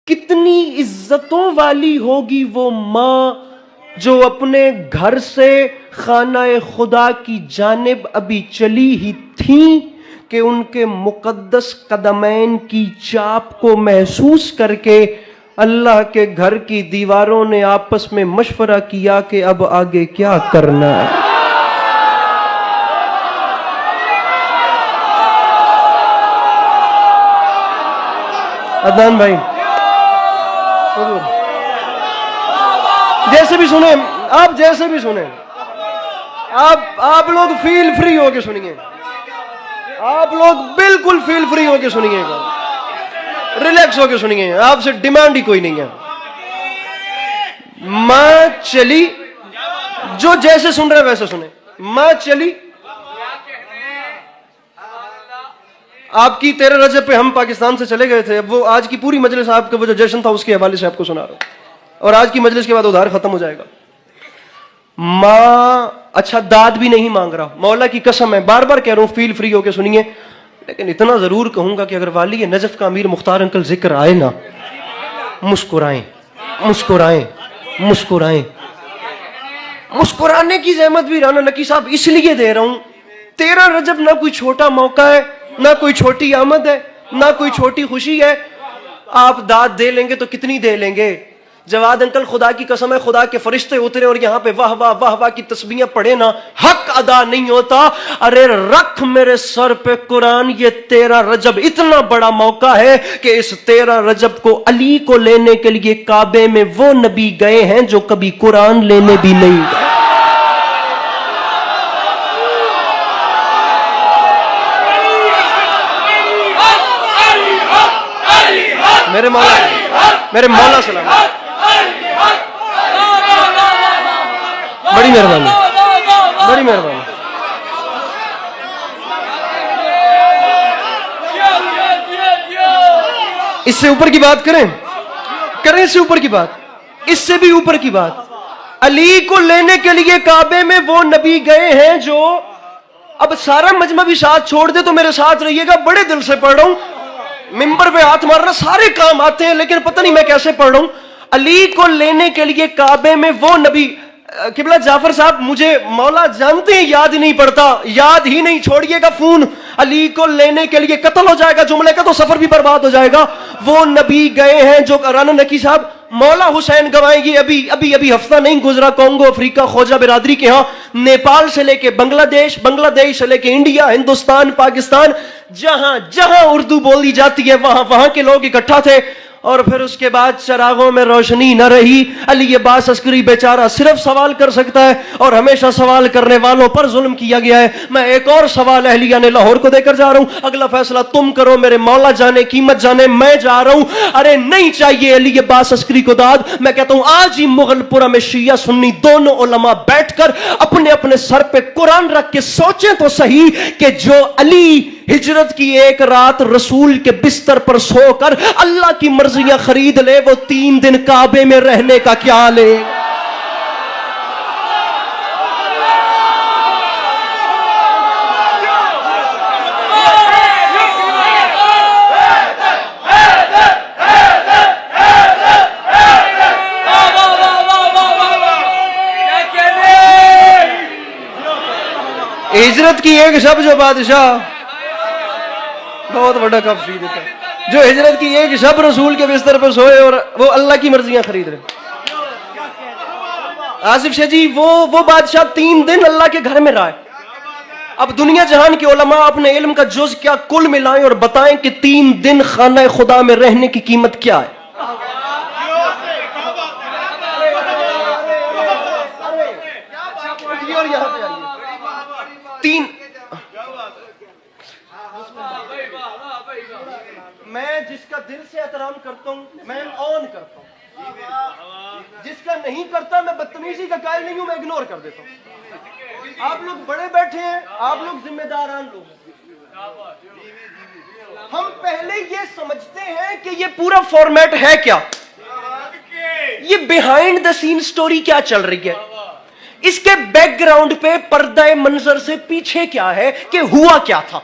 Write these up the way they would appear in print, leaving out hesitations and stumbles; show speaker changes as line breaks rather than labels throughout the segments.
कितनी इज्जतों वाली होगी वो माँ जो अपने घर से खाना खुदा की जानिब अभी चली ही थी कि उनके मुकद्दस कदमैन की चाप को महसूस करके अल्लाह के घर की दीवारों ने आपस में मशवरा किया कि अब आगे क्या करना है। अदनान भाई जैसे भी सुने, आप जैसे भी सुने, आप लोग फील फ्री होके सुनिए, आप लोग बिल्कुल फील फ्री होके सुनिएगा, रिलैक्स होके सुनिए, आपसे डिमांड ही कोई नहीं है। मां चली, जो जैसे सुन रहे वैसे सुने। मां चली, आपकी 13 रजब पे हम पाकिस्तान से चले गए थे। अब वो आज की पूरी मजलिस आपका वो जो जश्न था उसके हवाले से आपको सुना रहा हूं, और आज की मजलिस के बाद उधार खत्म हो जाएगा। मां अच्छा दाद भी नहीं मांग रहा, मौला की कसम है, बार बार कह रहा हूं फील फ्री होके सुनिए, लेकिन इतना जरूर कहूंगा कि अगर वाली नजफ का अमीर मुख्तार अंकल जिक्र आए ना, मुस्कुराएं मुस्कुराएं मुस्कुराएं। मुस्कुराने की जहमत भी राना नकी साहब इसलिए दे रहा हूं, 13 रजब ना कोई छोटा मौका है, ना कोई छोटी आमद है, ना कोई छोटी खुशी है। आप दाद दे लेंगे तो कितनी दे लेंगे। जवाद अंकल खुदा की कसम है, खुदा के फरिश्ते उतरे और यहां पे वाह वाह वाह वाह की तस्बीहें पढ़े ना, हक अदा नहीं होता। अरे रख मेरे सर पे कुरान, ये 13 रजब इतना बड़ा मौका है कि इस 13 रजब को अली को लेने के लिए काबे में वो नबी गए हैं जो कभी कुरान लेने भी नहीं गए। मेरे मौला सलाम, बड़ी मेहरबानी, बड़ी मेहरबानी। इससे ऊपर की बात करें, करें इससे ऊपर की बात, इससे भी ऊपर की बात। अली को लेने के लिए काबे में वो नबी गए हैं जो, अब सारा मजमा भी साथ छोड़ दे तो मेरे साथ रहिएगा, बड़े दिल से पढ़ रहा हूं, मिंबर पे हाथ मारना सारे काम आते हैं, लेकिन पता नहीं मैं कैसे पढ़ रहा हूं। अली को लेने के लिए काबे में वो नबी, किबला जाफर साहब मुझे मौला जानते हैं याद ही नहीं पड़ता, याद ही नहीं, छोड़िएगा फोन, अली को लेने के लिए कत्ल हो जाएगा जुमले का तो सफर भी बर्बाद हो जाएगा। वो नबी गए हैं जो, राना नकी साहब मौला हुसैन गवाएंगी, अभी अभी अभी हफ्ता नहीं गुजरा कोंगो अफ्रीका खोजा बिरादरी के यहां, नेपाल से लेके बांग्लादेश, बांग्लादेश से लेके इंडिया, हिंदुस्तान, पाकिस्तान, जहां जहां उर्दू बोली जाती है वहां वहां के लोग इकट्ठा थे। और फिर उसके बाद चरागों में रोशनी न रही। अली अब्बास अस्करी बेचारा सिर्फ सवाल कर सकता है, और हमेशा सवाल करने वालों पर जुल्म किया गया है। मैं एक और सवाल अहलिया ने लाहौर को देकर जा रहा हूं, अगला फैसला तुम करो, मेरे मौला जाने कीमत जाने, मैं जा रहा हूं। अरे नहीं चाहिए अली अब्बास अस्करी को दाद, मैं कहता हूं आज ही मुगलपुरा में शिया सुन्नी दोनों उलमा बैठकर अपने अपने सर पे कुरान रख के सोचें तो सही कि जो अली हिजरत की एक रात रसूल के बिस्तर पर सोकर अल्लाह की मर्जियां खरीद ले, वो 3 दिन काबे में रहने का क्या ले। हिजरत की एक शब जो बादशाह बहुत बड़ा कफ सी देता है, जो हिजरत की एक शब रसूल के बिस्तर पर सोए और वो अल्लाह की मर्जियां खरीद रहे। आसिफ शाह जी वो बादशाह 3 दिन अल्लाह के घर में रहा है। अब दुनिया जहान के उलमा अपने इल्म का जुज क्या कुल मिलाएं और बताएं कि 3 दिन खाना खुदा में रहने की कीमत क्या है। मैं जिसका दिल से एहतराम करता हूं मैं ऑन करता हूं, जिसका नहीं करता मैं बदतमीजी का कायल नहीं हूं, मैं इग्नोर कर देता हूं। आप लोग बड़े बैठे हैं, आप लोग जिम्मेदारान लोग, हम पहले ये समझते हैं कि ये पूरा फॉर्मेट है क्या, ये बिहाइंड द सीन स्टोरी क्या चल रही है, इसके बैकग्राउंड पे पर्दा मंजर से पीछे क्या है, कि हुआ क्या था।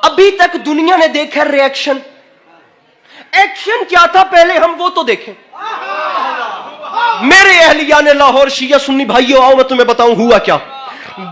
अभी तक दुनिया ने देखा रिएक्शन, रिएक्शन क्या था पहले हम वो तो देखें। मेरे अहलिया ने लाहौर शिया सुन्नी भाइयों, आओ मैं तुम्हें बताऊं हुआ क्या।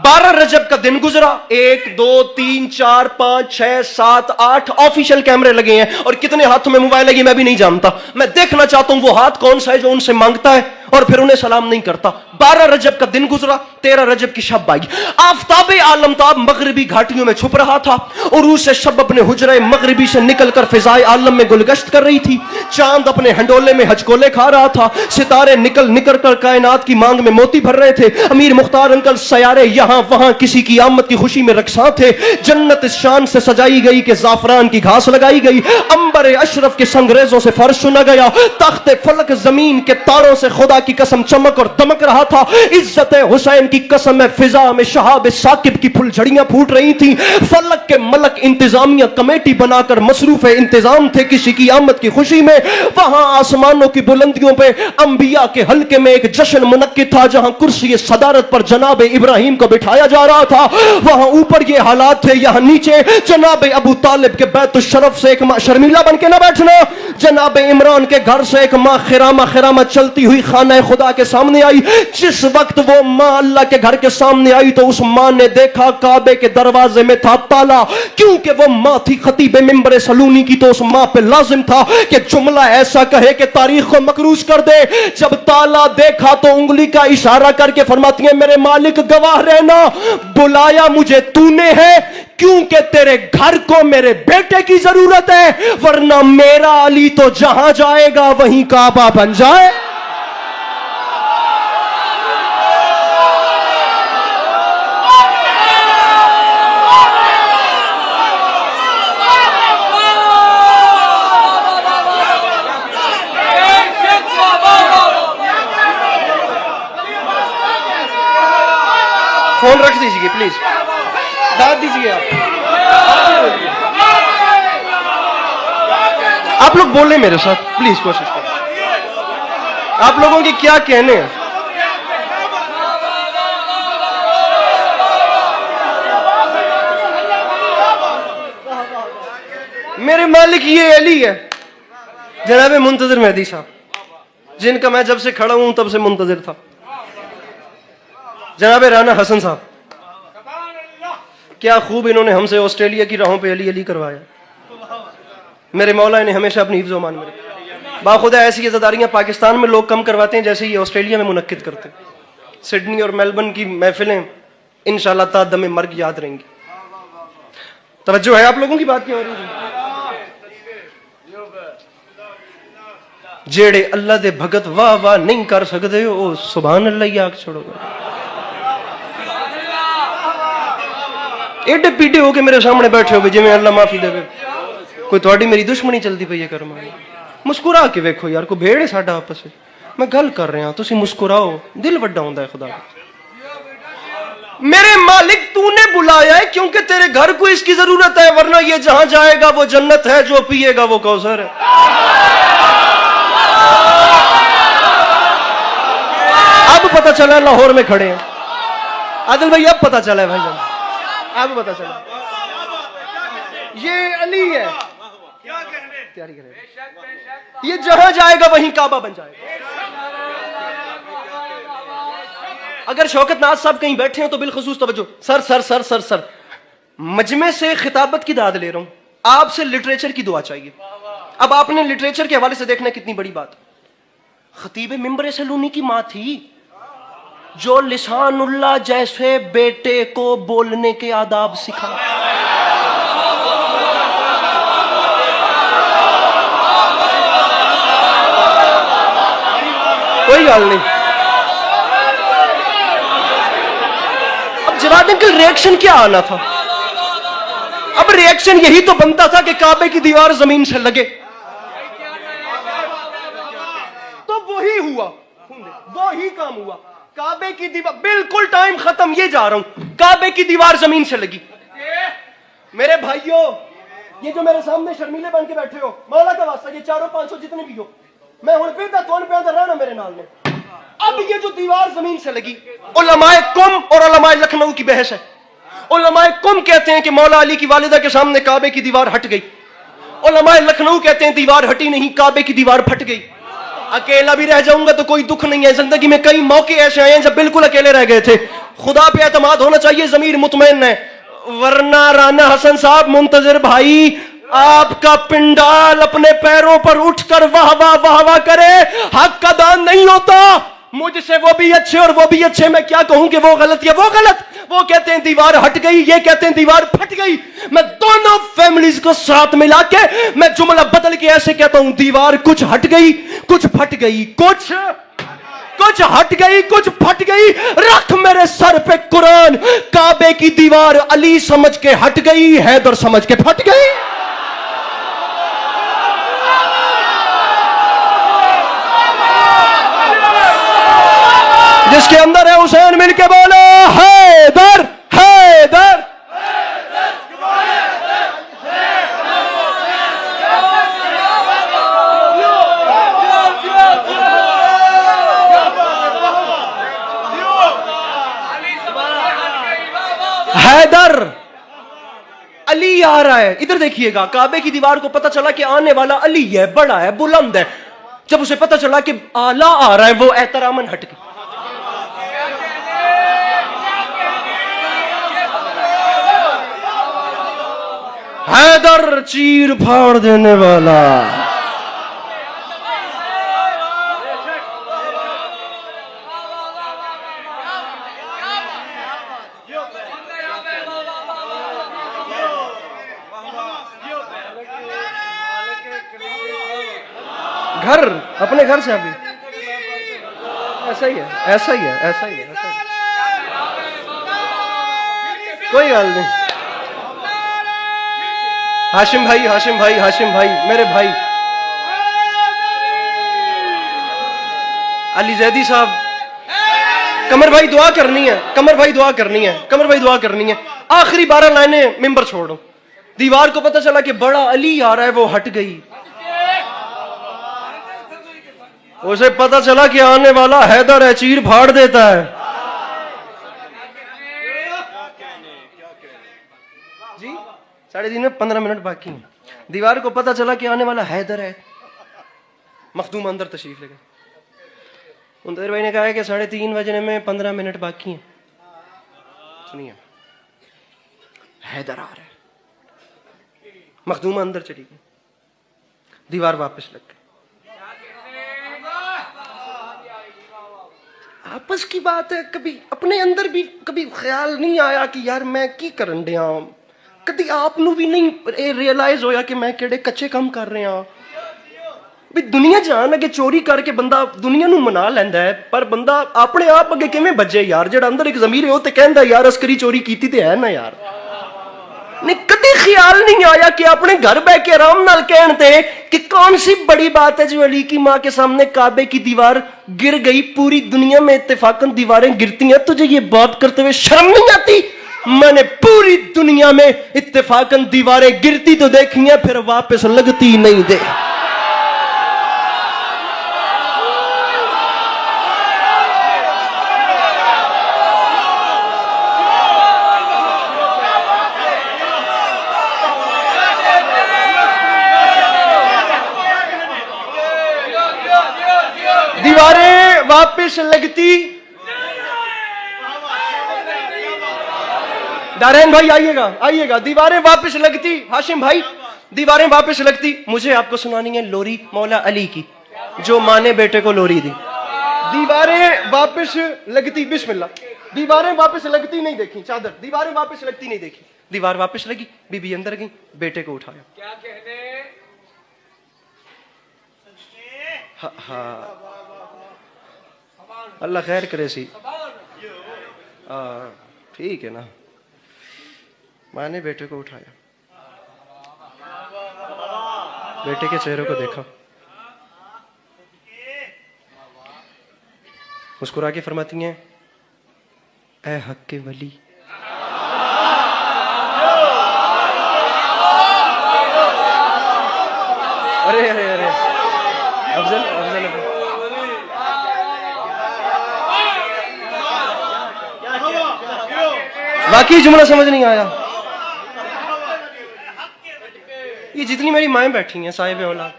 12 रजब का दिन गुजरा, 1 2 3 4 5 6 7 8 ऑफिशियल कैमरे लगे हैं, और कितने हाथों में मोबाइल लगी मैं भी नहीं जानता। मैं देखना चाहता हूं वो हाथ कौन सा है जो उनसे मांगता है और फिर उन्हें सलाम नहीं करता। 12 रजब का दिन गुजरा, 13 रजब की शब आई। आफताब आलमताब मगरिबी घाटियों में छुप रहा था और उसे शब अपने हुजरे मगरिबी से निकलकर फिजाए आलम में गुलगश्त कर रही थी। चांद अपने हंडोले में हजकोले खा रहा था। सितारे निकल निकल कर कायनात की मांग में मोती भर रहे थे। अमीर मुख्तार अंकल सयारे यहां वहां किसी की आमद की खुशी में रक्सा थे। जन्नत इस शान से सजाई गई कि जाफरान की घास लगाई गई। अंबर अशरफ के संगरेजों से फर्श सुना गया। तख्ते फलक जमीन के तारों से खुदा की कसम चमक और दमक रहा था। इज्जत हुसैन की कसम है फिजा में शहाब साकिब की फुलझड़ियां फूट रही थी। फलक के मलक इंतजामिया कमेटी बनाकर मसरूफ इंतजाम थे किसी की आमद की खुशी में। वहां आसमानों की बुलंदियों पे अंबिया के हल्के में एक जश्न मुनक्किद था जहां कुर्सी सदारत पर जनाब इब्राहिम को बिठाया जा रहा था। वहां ऊपर ये हालात थे, यहां नीचे जनाब अबू तालिब के बैतुल शरफ से एक मां, शर्मिला बन के ना बैठना, जनाब इमरान के घर से एक मां खिरामा खिरामा चलती हुई खाना खुदा के सामने आई। जिस वक्त वो मां अल्लाह के घर के सामने आई तो उस मां ने देखा काबे के दरवाजे में था ताला। क्योंकि वो मां थी खतीब मिंबर सलूनी की, तो उस मां पे लाजिम था कि जुमला ऐसा कहे कि तारीख को मकरूज कर दे। जब ताला देखा तो उंगली का इशारा करके फरमाती है, मेरे मालिक गवाह रहना, बुलाया मुझे तूने है क्योंकि तेरे घर को मेरे बेटे की जरूरत है, वरना मेरा अली तो जहां जाएगा वहीं काबा बन जाए। फोन रख दीजिए प्लीज, दाद दीजिए आप लोग बोले मेरे साथ प्लीज, कोशिश करें। आप लोगों के क्या कहने हैं? मेरे मालिक ये अली है, जनाब मुंतजिर मेहदी साहब, जिनका मैं जब से खड़ा हूं तब से मुंतजिर था। जनाब राना हसन साहब, क्या खूब इन्होंने हमसे ऑस्ट्रेलिया की राहों पे अली अली करवाया। मेरे मौला ने हमेशा अपनी हिफ्ज़ मान में रखा। बाखुदा ऐसी अज़ादारियां पाकिस्तान में लोग कम करवाते हैं जैसे ये ऑस्ट्रेलिया में मुनक्किद करते हैं। सिडनी और मेलबर्न की महफिलें इंशाअल्लाह ता दमे मर्ग याद रहेंगी। तवज्जो है आप लोगों की बात क्या हो रही है? जेड़े अल्लाह दे भगत वाह वाह नहीं कर सकते हो सुभान अल्लाह ही आग छोड़ोगे। एडे पीडे होके मेरे सामने बैठे हो जिवें अल्लाह माफी देवे, कोई थोड़ी मेरी दुश्मनी चलती पई है कर मारी। मुस्कुरा के वेखो यार, कोई भेड़ है साडा आपस में, मैं गल कर रहा तुसी मुस्कुराओ, दिल वड्डा होंदा है खुदा। मेरे मालिक तूने बुलाया है क्योंकि तेरे घर को इसकी जरूरत है, वरना ये जहां जाएगा वो जन्नत है, जो पिएगा वो कौसर है। अब पता चला लाहौर में खड़े हैं आदिल भाई, अब पता चला है भाईजान, अब पता चला ये अली है। तैयारी करें, ये जहां जाएगा वहीं काबा बन जाएगा। अगर शौकत नाज साहब कहीं बैठे हैं तो बिलखुसूस तवज्जो। Sir sir sir sir sir मजमे से खिताबत की दाद ले रहा हूं, आपसे लिटरेचर की दुआ चाहिए। अब आपने लिटरेचर के हवाले से देखना कितनी बड़ी बात। खतीब मिंबर सलूनी की मां थी जो लिसानुल्लाह जैसे बेटे को बोलने के आदाब सिखा। कोई गल नहीं। अब जवाब अंकल रिएक्शन क्या आना था? अब रिएक्शन यही तो बनता था कि काबे की दीवार जमीन से लगे, तो वही हुआ, वही काम हुआ। काबे की दीवार बिल्कुल टाइम खत्म, ये जा रहा हूं, काबे की दीवार जमीन से लगी। मेरे भाइयों, ये जो मेरे सामने शर्मीले बन के बैठे हो, मौला का वास्ता, ये 400-500 जितने भी हो, मैं हुण फिर कौन पे रहना मेरे नाल में। अब ये जो दीवार जमीन से लगी, उलमाए कुम और उलमाए लखनऊ की बहस है। उलमाए कुम कहते हैं कि मौला अली की वालिदा के सामने काबे की दीवार हट गई, उलमाए लखनऊ कहते हैं दीवार हटी नहीं, काबे की दीवार फट गई। अकेला भी रह जाऊंगा तो कोई दुख नहीं है। जिंदगी में कई मौके ऐसे आए हैं जब बिल्कुल अकेले रह गए थे। खुदा पे एतमाद होना चाहिए, ज़मीर मुतमईन है। वरना राना हसन साहब, मुंतजिर भाई, आपका पिंडाल अपने पैरों पर उठकर वाह वाह वाह वाह करे, हक का दान नहीं होता। मुझसे वो भी अच्छे और वो भी अच्छे, मैं क्या कहूं कि वो गलत या वो गलत। वो कहते हैं दीवार हट गई, ये कहते हैं दीवार फट गई। मैं दोनों फैमिलीज को साथ मिला के मैं जुमला बदल के ऐसे कहता हूं, दीवार कुछ हट गई, कुछ फट गई, कुछ हट गई, कुछ फट गई। रख मेरे सर पे कुरान, काबे की दीवार अली समझ के हट गई, हैदर समझ के फट गई। जिसके अंदर है हुसैन, मिलके बोलो हैदर हैदर। हैदर, अली आ रहा है। इधर देखिएगा, काबे की दीवार को पता चला कि आने वाला अली है, बड़ा है, बुलंद है। जब उसे पता चला कि आला आ रहा है, वो एहतरामन हट गई। हैदर चीर फाड़ देने वाला। घर, अपने घर से अभी ऐसा ही है, ऐसा ही है, ऐसा ही है, ऐसा ही है। कोई गल नहीं। हाशिम भाई, हाशिम भाई, हाशिम भाई, मेरे भाई अली जैदी साहब, कमर भाई दुआ करनी है, कमर भाई दुआ करनी है, कमर भाई दुआ करनी है। आखिरी 12 लाइनें मिंबर छोड़ो। दीवार को पता चला कि बड़ा अली आ रहा है, वो हट गई। उसे पता चला कि आने वाला हैदर है, चीर फाड़ देता है। जी 3:30 में 15 मिनट बाकी हैं। दीवार को पता चला कि आने वाला हैदर है। मखदूम अंदर तशरीफ ले गए। मुंतज़िर भाई ने कहा है कि 3:30 बजने में 15 मिनट बाकी हैं। सुनिए, हैदर आ रहा है। मखदूम अंदर चली गई, दीवार वापस लग गई। आपस की बात है, कभी अपने अंदर भी कभी ख्याल नहीं आया कि यार मैं की करन दिया। कभी आपनू भी नहीं रियलाइज होया कि मैं केड़े कच्चे काम कर रहे हैं। भी दुनिया जान अगे चोरी करके बंदा दुनिया नू मना लैंदा है, पर बंदा अपने आप अगे किवें बजे यार। जेड़ा अंदर एक ज़मीर है वो ते कहंदा यार अस्करी चोरी कीती ते है ना यार। नहीं, कभी ख्याल नहीं आया कि अपने घर बैठ के आराम नाल कहते कि कौन सी बड़ी बात है जो अली की माँ के सामने काबे की दीवार गिर गई। पूरी दुनिया में इत्तेफाकन दीवारें गिरती हैं, तुझे ये बात करते हुए शर्म नहीं आती? मैंने पूरी दुनिया में इत्तेफाकन दीवारें गिरती तो देखी हैं, फिर वापस लगती नहीं दे। दीवारें वापस लगती। दारैन भाई आइएगा, आइएगा। दीवारें वापस लगती। हाशिम भाई, दीवारें वापस लगती। मुझे आपको सुनानी है लोरी मौला अली की, जो माँ ने बेटे को लोरी दी। दीवारें वापस लगती, बिस्मिल्लाह। दीवारें वापस लगती नहीं देखी, चादर। दीवारें वापस लगती नहीं देखी। दीवार वापस लगी, बीबी अंदर गई, बेटे को उठाया। क्या कहने? हाँ, अल्लाह खैर करे सी। ठीक है ना। माँ ने बेटे को उठाया, बेटे के चेहरे को देखा, मुस्कुरा के फरमाती हैं, ऐ हक के वली। अरे अरे अरे, अफजल अफजल वाकई जुमला समझ नहीं आया। ये जितनी मेरी माएँ बैठी हैं साहिब औलाद,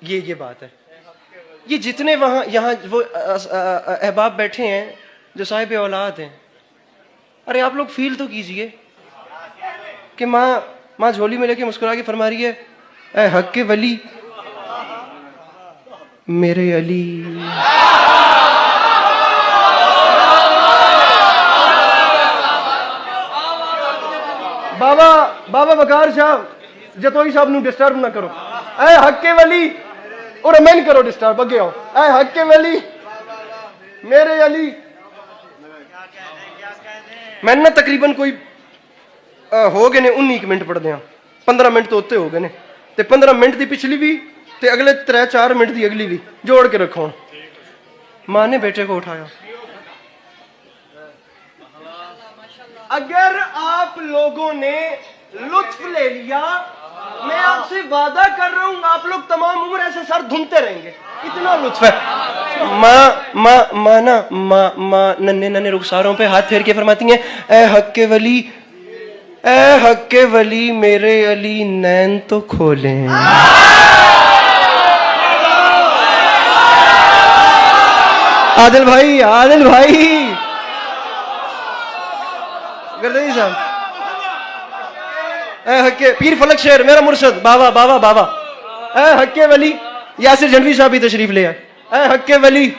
ये बात है। ये जितने वहाँ यहाँ वो अहबाब बैठे हैं जो साहिब औलाद हैं, अरे आप लोग फील तो कीजिए कि माँ झोली में लेके मुस्कुरा के फरमा रही है, ए हक के वली मेरे अली। बाबा बकार साहब जतोई साहब नू डिस्टर्ब ना करो। ए हक के वली और मैं करो डिस्टर्ब, अगे आओ। ए हक के वली मेरे अली। मैंने ना तकरीबन कोई हो गए ने 19 मिनट पढ़दे, 15 मिनट तो उत्ते हो गए ने, ते 15 मिनट की पिछली भी ते अगले 3-4 मिनट की अगली भी जोड़ के रखो। मां ने बेटे को उठाया। अगर आप लोगों ने लुत्फ ले लिया, मैं आपसे वादा कर रहा हूं आप लोग तमाम उम्र ऐसे सर धुनते रहेंगे, इतना लुत्फ है। माँ नन्हे रुखसारों पे हाथ फेर के फरमाती हैं, ए हक के वली, ए हक के वली मेरे अली नैन तो खोले। आदिल भाई गर्दनी साहब, ए हक्के पीर फलक शेर मेरा मुर्शद बाबा ए हक्के वली। यासिर जंडवी साहब भी तशरीफ ले आए। ए हक्के वली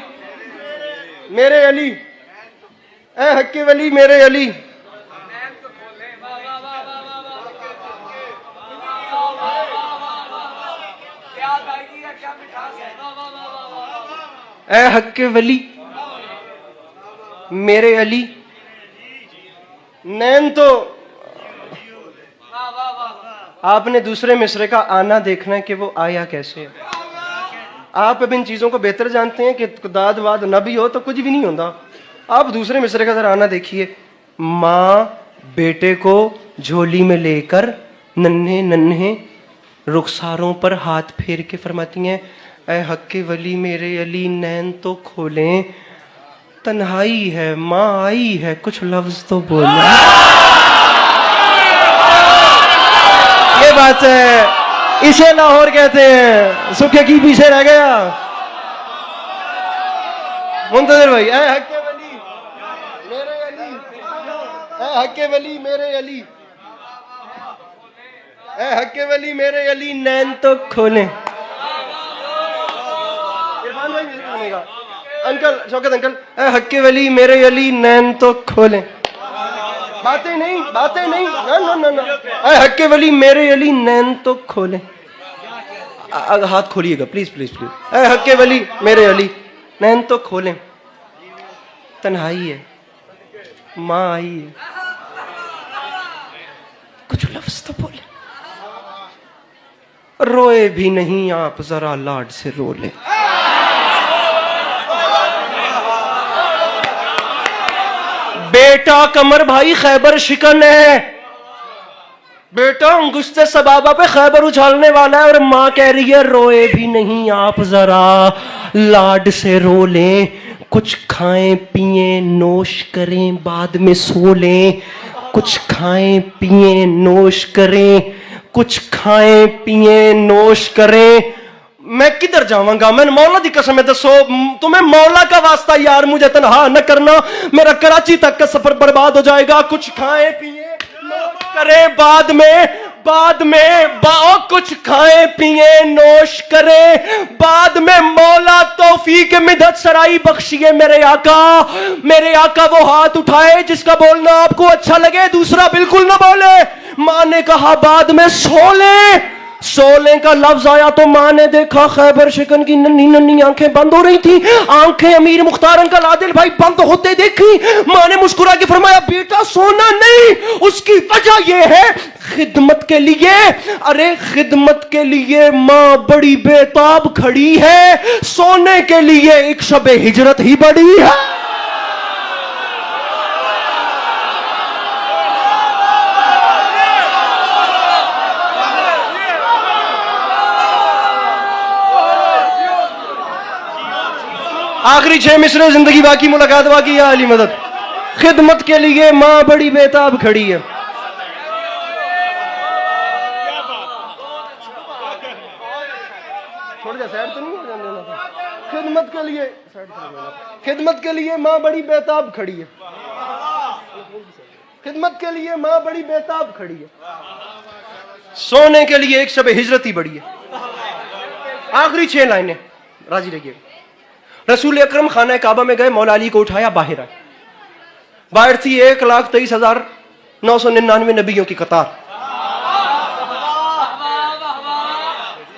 मेरे अली, ए हक्के वली मेरे अली। ए हक्के वली मेरे अली नैन तो। आपने दूसरे मिसरे का आना देखना है कि वो आया कैसे है। आप अब इन चीजों को बेहतर जानते हैं कि दाद वाद न भी हो तो कुछ भी नहीं होता। आप दूसरे मिसरे का जरा आना देखिए। माँ बेटे को झोली में लेकर नन्हे रुखसारों पर हाथ फेर के फरमाती हैं, ऐ हक्के वली मेरे अली नैन तो खोलें, तन्हाई है माँ आई है कुछ लफ्ज तो बोले। ये बात है, इसे लाहौर कहते हैं, सुखे की पीछे रह गया। मुंतजिर भाई, ऐ हक्के वली मेरे अली, ऐ हक्के वली मेरे अली, ऐ हक्के वली मेरे अली नैन तो खोलें। इरफान भाई सुनेगा, अंकल शौकत अंकल, ऐ हक्के वली मेरे अली नैन तो खोलें। बातें नहीं ना। ऐ हक्के वली मेरे अली नैन तो खोलें। हाथ खोलिएगा प्लीज। ऐ हक्के वली मेरे अली नैन तो खोलें, तन्हाई है माँ आई है कुछ लफ्ज तो बोले। रोए भी नहीं आप जरा लाड से रो ले। बेटा कमर भाई खैबर शिकन है, बेटा अंगुश्ते सबाबा पे खैबर उछालने वाला है, और माँ कह रही है रोए भी नहीं आप जरा लाड से रो लें, कुछ खाएं पिएं नोश करें बाद में सो लें, कुछ खाएं पिएं नोश करें, कुछ खाएं पिएं नोश करें। मैं किधर जाऊंगा, मैंने मौला दी कसम है, दसो तुम्हें मौला का वास्ता यार मुझे तनहा न करना, मेरा कराची तक का सफर बर्बाद हो जाएगा। कुछ खाएं पिएं नोश करें बाद में कुछ खाएं पिएं नोश करें बाद में, मौला तौफीक मिदत सराई बख्शिए मेरे आका वो हाथ उठाए जिसका बोलना आपको अच्छा लगे, दूसरा बिल्कुल ना बोले। मां ने कहा बाद में सोले का लफ्ज आया तो मां ने देखा खैबर शिकन की नन्ही आंखें बंद हो रही थी। आंखें अमीर मुख्तार अंकल आदिल भाई बंद होते देखी। मां ने मुस्कुरा के फरमाया बेटा सोना नहीं, उसकी वजह यह है खिदमत के लिए। अरे खिदमत के लिए मां बड़ी बेताब खड़ी है, सोने के लिए एक शबे हिजरत ही बड़ी है। आखिरी 6 मिसरे जिंदगी बाकी मुलाकात बाकी या अली मदद। खिदमत के लिए मां बड़ी बेताब खड़ी है। छोड़ जा, साइड तो नहीं हो जाने देना था। खिदमत के लिए साइड खिदमत के लिए माँ बड़ी बेताब खड़ी है। खिदमत के लिए माँ बड़ी बेताब खड़ी है। सोने के लिए एक शब हिजरत ही बड़ी है। आखिरी 6 लाइनें, राजी रहिए। रसूल अकरम खाना काबा में गए, मौला अली को उठाया, बाहर आए। बाहर थी 1,23,999 नबियों की कतार।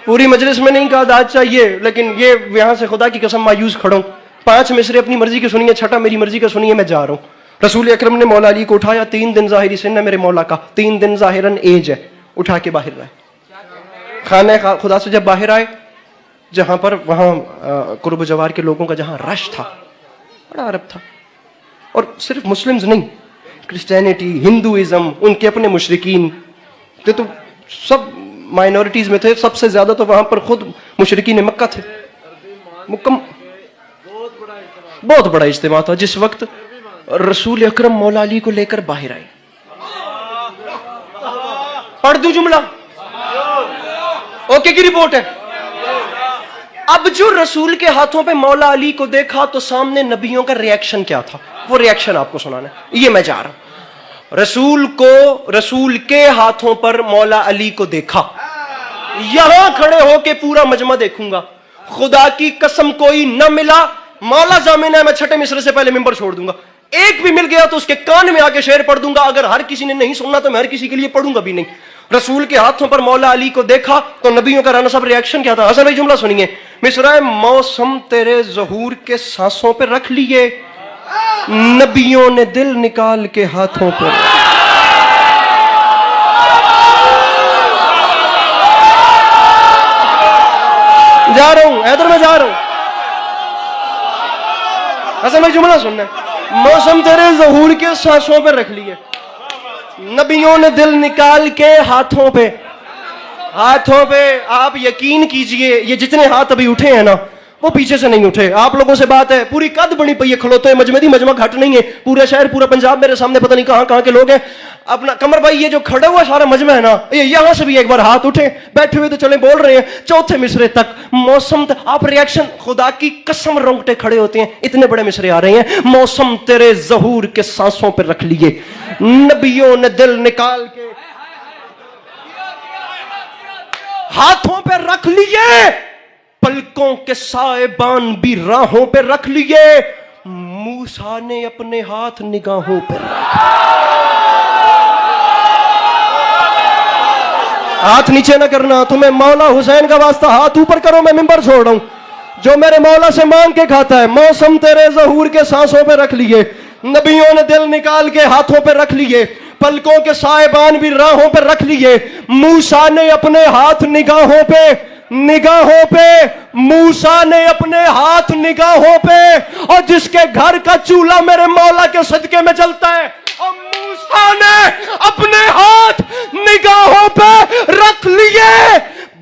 पूरी मजलिस में नहीं कहा दाद चाहिए, लेकिन ये यहां से खुदा की कसम मायूस खड़ा हूं। 5 मिसरे अपनी मर्जी के सुनिए, 6ठा मेरी मर्जी का सुनिए, मैं जा रहा हूं। रसूल अकरम ने मौला अली को उठाया। 3 दिन जाहिरी सिन है मेरे मौला का, 3 दिन जाहिरन एज है। उठा के बाहर लाए। खाने खुदा से जब बाहर आए, जहां पर वहां कुर्ब जवार के लोगों का जहां रश था, बड़ा अरब था, और सिर्फ मुस्लिम्स नहीं, क्रिश्चियनिटी, हिंदुइज्म, उनके अपने मुशरिकीन तो सब माइनॉरिटीज में थे। सबसे ज्यादा तो वहां पर खुद मुशरिकीन मक्का थे। बहुत बड़ा इज्तिमा था जिस वक्त रसूल अकरम मौला अली को लेकर बाहर आए। पढ़ दूं जुमला, ओके की रिपोर्ट है। अब जो रसूल के हाथों पे मौला अली को देखा तो सामने नबियों का रिएक्शन क्या था, वो रिएक्शन आपको सुनाना है। ये मैं जा रहा हूं। रसूल के हाथों पर मौला अली को देखा। यहां खड़े होके पूरा मजमा देखूंगा, खुदा की कसम कोई न मिला। मौला जामिन है, मैं 6ठे मिसरे से पहले मिंबर छोड़ दूंगा। एक भी मिल गया तो उसके कान में आके शेर पढ़ दूंगा। अगर हर किसी ने नहीं सुनना तो मैं हर किसी के लिए पढ़ूंगा भी नहीं। रसूल के हाथों पर मौला अली को देखा तो नबियों का राना साहब रिएक्शन क्या था। हसन भाई जुमला सुनिए। मिसरा मौसम तेरे ज़हूर के सांसों पे रख लिए, नबियों ने दिल निकाल के हाथों पर। जा रहा हूं, हैदर में जा रहा हूं। हसन भाई जुमला सुनना। मौसम तेरे ज़हूर के सांसों पे रख लिए, नबियों ने दिल निकाल के हाथों पे। हाथों पे आप यकीन कीजिए, ये जितने हाथ अभी उठे हैं ना, वो पीछे से नहीं उठे। आप लोगों से बात है, पूरी कद बनी पई है, खलोते मजमे मजमा घट नहीं है। पूरा शहर, पूरा पंजाब मेरे सामने, पता नहीं कहां कहां के लोग हैं। अपना कमर भाई, ये जो खड़ा हुआ सारा मजमा है ना, ये यहां से भी एक बार हाथ उठे, बैठे हुए तो चले बोल रहे हैं। 4थे मिसरे तक मौसम आप रिएक्शन, खुदा की कसम रोंगटे खड़े होते हैं, इतने बड़े मिसरे आ रहे हैं। मौसम तेरे ज़हूर के सांसों पर रख लिए, नबियों ने दिल निकाल के हाथों पे रख लिए, पलकों के साएबान भी राहों पे रख लिए, मूसा ने अपने हाथ निगाहों पे रखे। हाथ नीचे ना करना, तुम्हें मौला हुसैन का वास्ता हाथ ऊपर करो, मैं मिंबर छोड़ रहा हूं। जो मेरे मौला से मांग के खाता है, मौसम तेरे ज़हूर के सांसों पे रख लिए, नबियों ने दिल निकाल के हाथों पे रख लिए, पलकों के साएबान भी राहों पे रख लिए, मूसा ने अपने हाथ निगाहों पे, मूसा ने अपने हाथ निगाहों पे। और जिसके घर का चूल्हा मेरे मौला के सदके में जलता है, और मूसा ने अपने हाथ निगाहों पे रख लिए।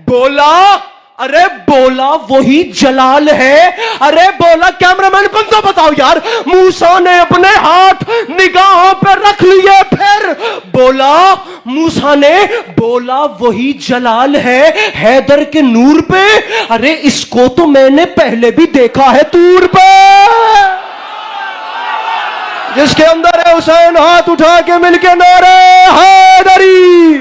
बोला, अरे बोला वही जलाल है। अरे बोला कैमरामैन कौन सा बताओ यार। मूसा ने अपने हाथ निगाहों पर रख लिए, फिर बोला मूसा ने, बोला वही जलाल है हैदर के नूर पे। अरे इसको तो मैंने पहले भी देखा है तूर पे। जिसके अंदर है हुसैन, हाथ उठा के मिलके नारे हैदरी।